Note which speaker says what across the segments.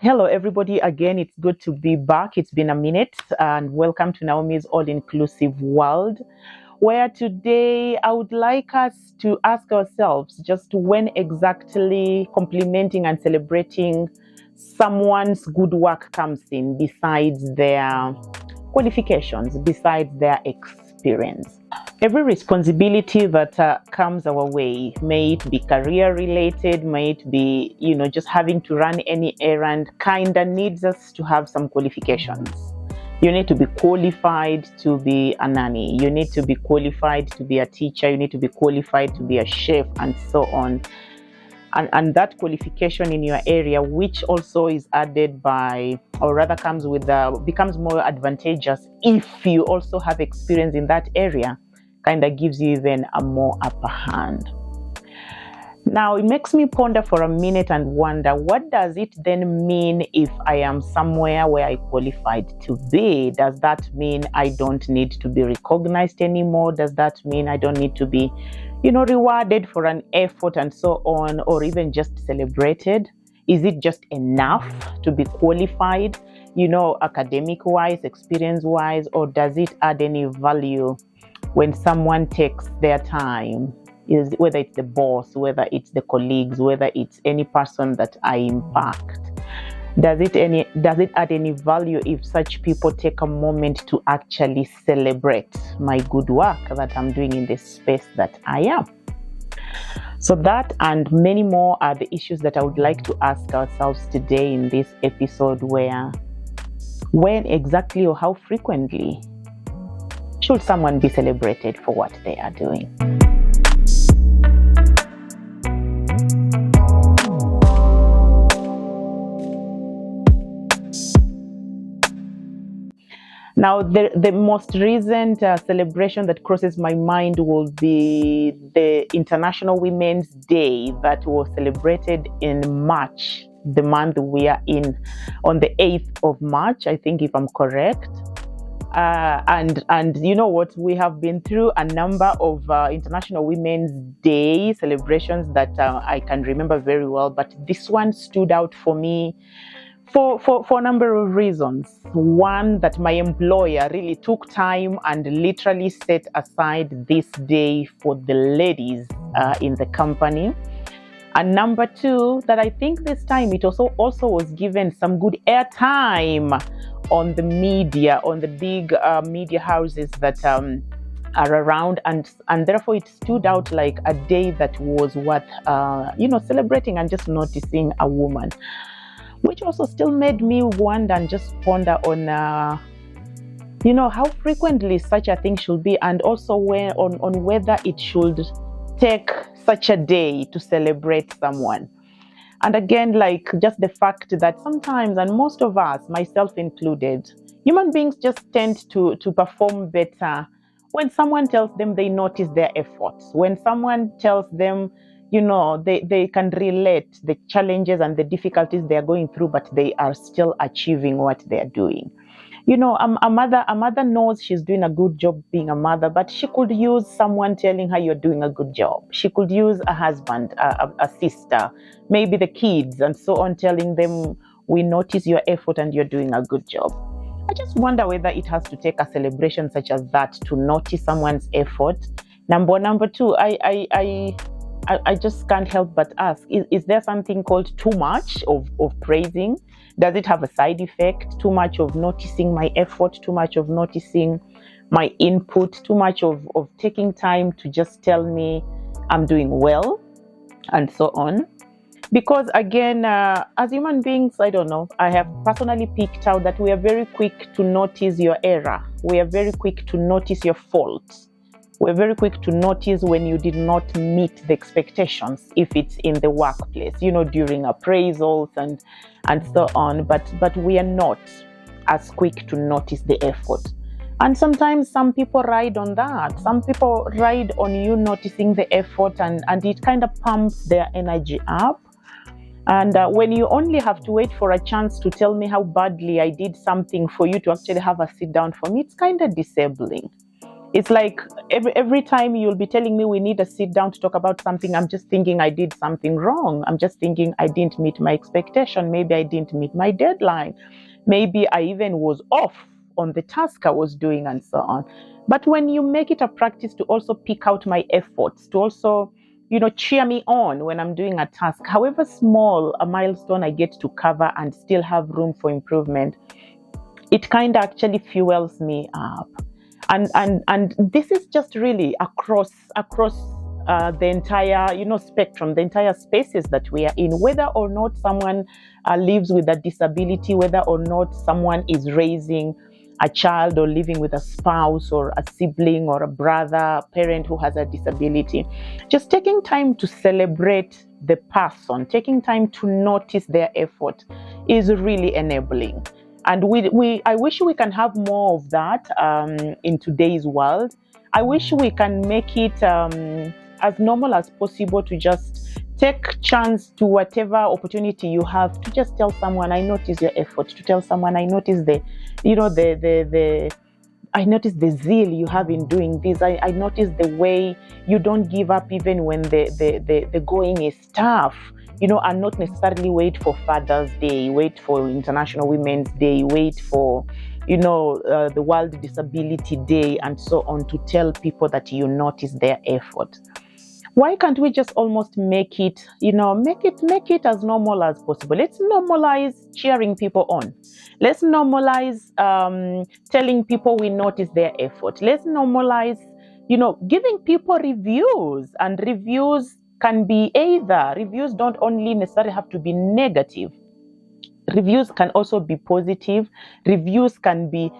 Speaker 1: Hello, everybody. Again, it's good to be back. It's been a minute, and welcome to Naomi's All Inclusive World, where today I would like us to ask ourselves just when exactly complimenting and celebrating someone's good work comes in, besides their qualifications, besides their experience. Every responsibility that comes our way, may it be career related, may it be, just having to run any errand, kind of needs us to have some qualifications. You need to be qualified to be a nanny. You need to be qualified to be a teacher. You need to be qualified to be a chef, and so on. And that qualification in your area, which also is added by, or rather comes with, becomes more advantageous if you also have experience in that area, kind of gives you even a more upper hand. Now, it makes me ponder for a minute and wonder, what does it then mean if I am somewhere where I qualified to be? Does that mean I don't need to be recognized anymore? Does that mean I don't need to be, rewarded for an effort and so on, or even just celebrated? Is it just enough to be qualified, academic-wise, experience-wise, or does it add any value when someone takes their time? Whether it's the boss, whether it's the colleagues, whether it's any person that I impact, does it add any value if such people take a moment to actually celebrate my good work that I'm doing in the space that I am? So that and many more are the issues that I would like to ask ourselves today in this episode, where when exactly or how frequently should someone be celebrated for what they are doing? Now, the most recent celebration that crosses my mind will be the International Women's Day that was celebrated in March, the month we are in, on the 8th of March, I think, if I'm correct. And you know what? We have been through a number of International Women's Day celebrations that I can remember very well, but this one stood out for me for a number of reasons. One, that my employer really took time and literally set aside this day for the ladies in the company. And number two, that I think this time it also was given some good airtime on the media, on the big media houses that are around, and therefore it stood out like a day that was worth celebrating and just noticing a woman, which also still made me wonder and just ponder on how frequently such a thing should be, and also on whether it should take such a day to celebrate someone. And again, like just the fact that sometimes, and most of us, myself included, human beings just tend to perform better when someone tells them they notice their efforts, when someone tells them, they can relate the challenges and the difficulties they are going through, but they are still achieving what they are doing. A mother knows she's doing a good job being a mother, but she could use someone telling her you're doing a good job. She could use a husband, a sister, maybe the kids, and so on, telling them, we notice your effort and you're doing a good job. I just wonder whether it has to take a celebration such as that to notice someone's effort. Number two, I just can't help but ask, is there something called too much of praising? Does it have a side effect? Too much of noticing my effort, too much of noticing my input, too much of taking time to just tell me I'm doing well, and so on. Because again, as human beings, I don't know, I have personally picked out that we are very quick to notice your error. We are very quick to notice your faults. We're very quick to notice when you did not meet the expectations, if it's in the workplace, during appraisals and so on. But we are not as quick to notice the effort. And sometimes some people ride on that. Some people ride on you noticing the effort, and it kind of pumps their energy up. And when you only have to wait for a chance to tell me how badly I did something for you to actually have a sit down for me, it's kind of disabling. It's like every time you'll be telling me we need to sit down to talk about something, I'm just thinking I did something wrong. I'm just thinking I didn't meet my expectation. Maybe I didn't meet my deadline. Maybe I even was off on the task I was doing and so on. But when you make it a practice to also pick out my efforts, to also, cheer me on when I'm doing a task, however small a milestone I get to cover and still have room for improvement, it kind of actually fuels me up. And this is just really across the entire spectrum, the entire spaces that we are in, whether or not someone lives with a disability, whether or not someone is raising a child or living with a spouse or a sibling or a brother, a parent who has a disability. Just taking time to celebrate the person, taking time to notice their effort is really enabling. And I wish we can have more of that in today's world. I wish we can make it as normal as possible to just take chance to whatever opportunity you have to just tell someone, I notice your effort, to tell someone, I notice I notice the zeal you have in doing this. I notice the way you don't give up even when the going is tough. And not necessarily wait for Father's Day, wait for International Women's Day, wait for, the World Disability Day and so on to tell people that you notice their effort. Why can't we just almost make it as normal as possible? Let's normalize cheering people on. Let's normalize telling people we notice their effort. Let's normalize, giving people reviews. And reviews can be reviews don't only necessarily have to be negative. Reviews can also be positive. Reviews can be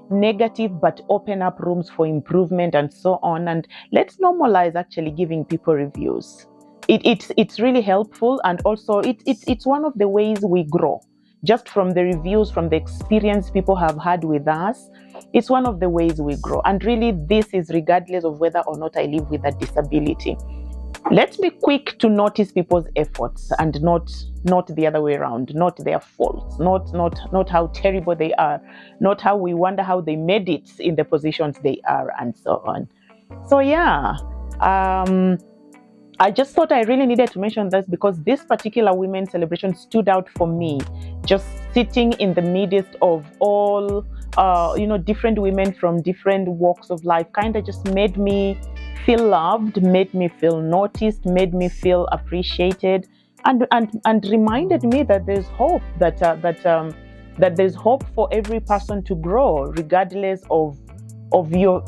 Speaker 1: negative, but open up rooms for improvement and so on. And let's normalize actually giving people reviews. It's really helpful, and also it's one of the ways we grow. Just from the reviews, from the experience people have had with us, it's one of the ways we grow. And really, this is regardless of whether or not I live with a disability. Let's be quick to notice people's efforts and not the other way around, not their faults, not how terrible they are, not how we wonder how they made it in the positions they are, and so on. So yeah, I just thought I really needed to mention this because this particular women's celebration stood out for me. Just sitting in the midst of all, different women from different walks of life, kind of just made me feel loved, made me feel noticed, made me feel appreciated, and reminded me that there's hope, that there's hope for every person to grow, regardless of your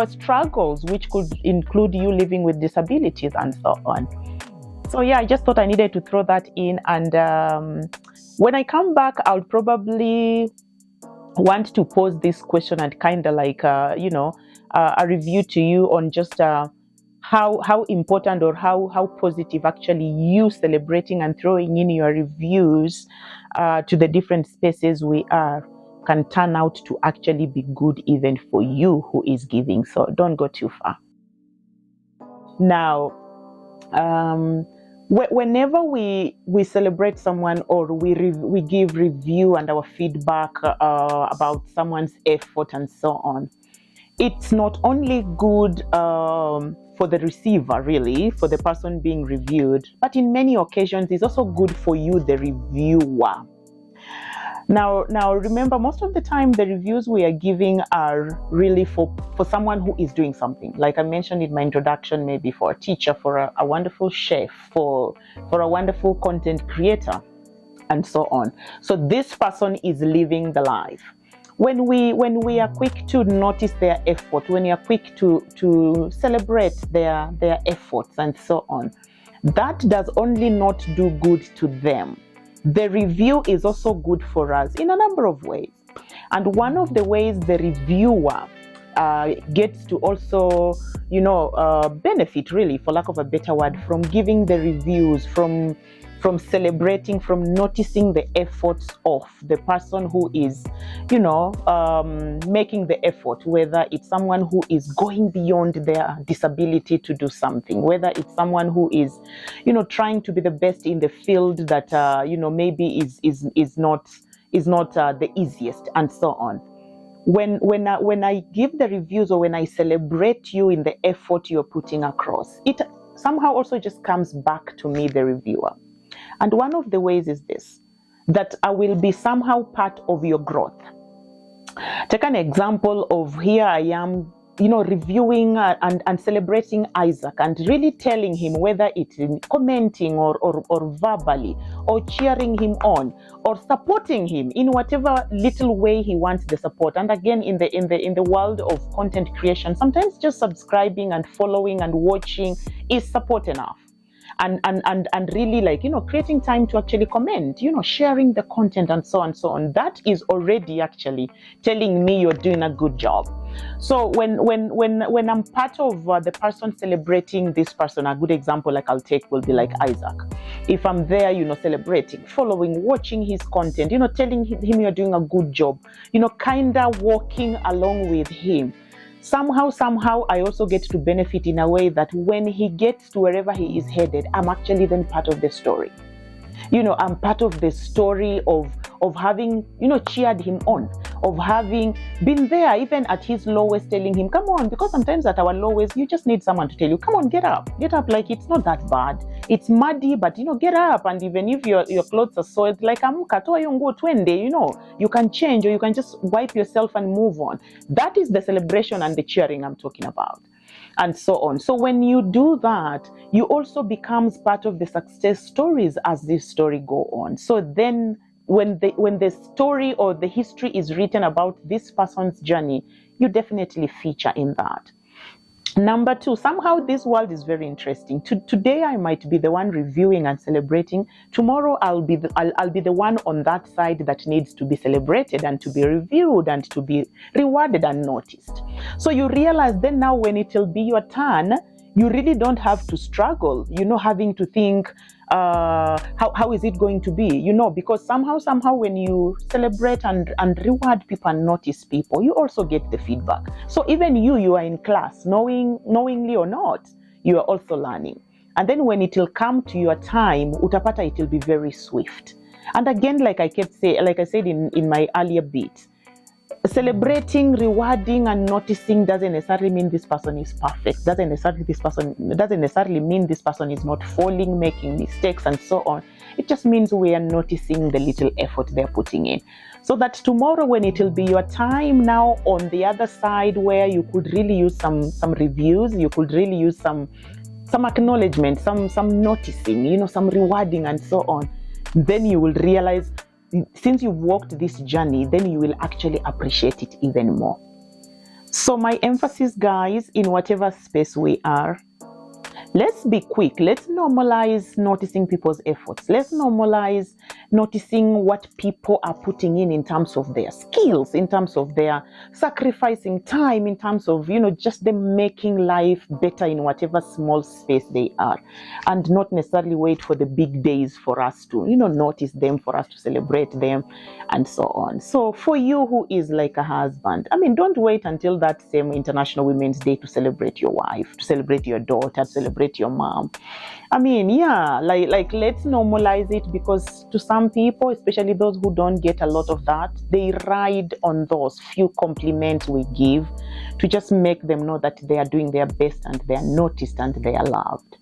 Speaker 1: struggles, which could include you living with disabilities and so on. So yeah, I just thought I needed to throw that in, and when I come back, I'll probably want to pose this question and kind of like a review to you on just how important or how positive actually you celebrating and throwing in your reviews to the different spaces we are can turn out to actually be good even for you who is giving. So don't go too far. Now, whenever we celebrate someone or we give review and our feedback about someone's effort and so on, it's not only good for the receiver, really, for the person being reviewed, but in many occasions it's also good for you, the reviewer. Now remember, most of the time the reviews we are giving are really for someone who is doing something. Like I mentioned in my introduction, maybe for a teacher, for a wonderful chef, for a wonderful content creator, and so on. So this person is living the life. When we are quick to notice their effort, when we are quick to celebrate their efforts and so on, that does only not do good to them. The review is also good for us in a number of ways. And one of the ways the reviewer gets to also, benefit, really, for lack of a better word, from giving the reviews, from celebrating, from noticing the efforts of the person who is, making the effort, whether it's someone who is going beyond their disability to do something, whether it's someone who is, trying to be the best in the field that, maybe is not the easiest, and so on. when I give the reviews, or when I celebrate you in the effort you're putting across, it somehow also just comes back to me, the reviewer. And one of the ways is this, that I will be somehow part of your growth. Take an example of, here I am, reviewing and celebrating Isaac, and really telling him, whether it's in commenting or verbally, or cheering him on, or supporting him in whatever little way he wants the support. And again, in the world of content creation, sometimes just subscribing and following and watching is support enough. And really, like, creating time to actually comment, sharing the content and so on. That is already actually telling me you're doing a good job. So when I'm part of the person celebrating this person, a good example like I'll take will be like Isaac. If I'm there, celebrating, following, watching his content, telling him you're doing a good job, kinda walking along with him. Somehow I also get to benefit in a way that when he gets to wherever he is headed, I'm actually then part of the story. I'm part of the story of having, cheered him on, of having been there even at his lowest, telling him, come on, because sometimes at our lowest, you just need someone to tell you, come on, get up, like it's not that bad. It's muddy, but get up. And even if your clothes are soiled, like you can change, or you can just wipe yourself and move on. That is the celebration and the cheering I'm talking about. And so on. So when you do that, you also becomes part of the success stories as this story go on. So then when the story or the history is written about this person's journey, you definitely feature in that. Number two, somehow this world is very interesting. Today I might be the one reviewing and celebrating. Tomorrow I'll be the one on that side that needs to be celebrated and to be reviewed and to be rewarded and noticed. So you realize then now when it will be your turn, you really don't have to struggle, having to think, how is it going to be, because somehow when you celebrate and reward people and notice people, you also get the feedback. So even you are in class, knowingly or not, you are also learning. And then when it will come to your time, utapata, it will be very swift. And again, like I said in my earlier bit, celebrating, rewarding, and noticing doesn't necessarily mean this person is perfect. Doesn't necessarily mean this person is not falling, making mistakes, and so on. It just means we are noticing the little effort they're putting in. So that tomorrow, when it will be your time now on the other side, where you could really use some reviews, you could really use some acknowledgement, some noticing, some rewarding, and so on, then you will realize, since you've walked this journey, then you will actually appreciate it even more. So my emphasis, guys, in whatever space we are, let's be quick. Let's normalize noticing people's efforts. Let's normalize noticing what people are putting in terms of their skills, in terms of their sacrificing time, in terms of, just them making life better in whatever small space they are, and not necessarily wait for the big days for us to, notice them, for us to celebrate them, and so on. So for you who is like a husband, don't wait until that same International Women's Day to celebrate your wife, to celebrate your daughter, to celebrate your mom. Let's normalize it, because to some people, especially those who don't get a lot of that, they ride on those few compliments we give to just make them know that they are doing their best and they are noticed and they are loved.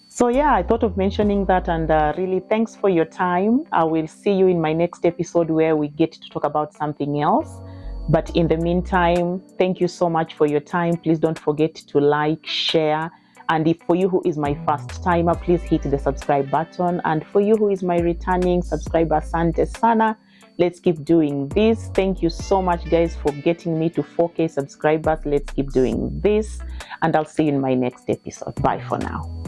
Speaker 1: So I thought of mentioning that, and really thanks for your time. I will see you in my next episode where we get to talk about something else. But in the meantime, thank you so much for your time. Please don't forget to like, share. And if for you who is my first timer, please hit the subscribe button. And for you who is my returning subscriber, Asante Sana, let's keep doing this. Thank you so much, guys, for getting me to 4K subscribers. Let's keep doing this. And I'll see you in my next episode. Bye for now.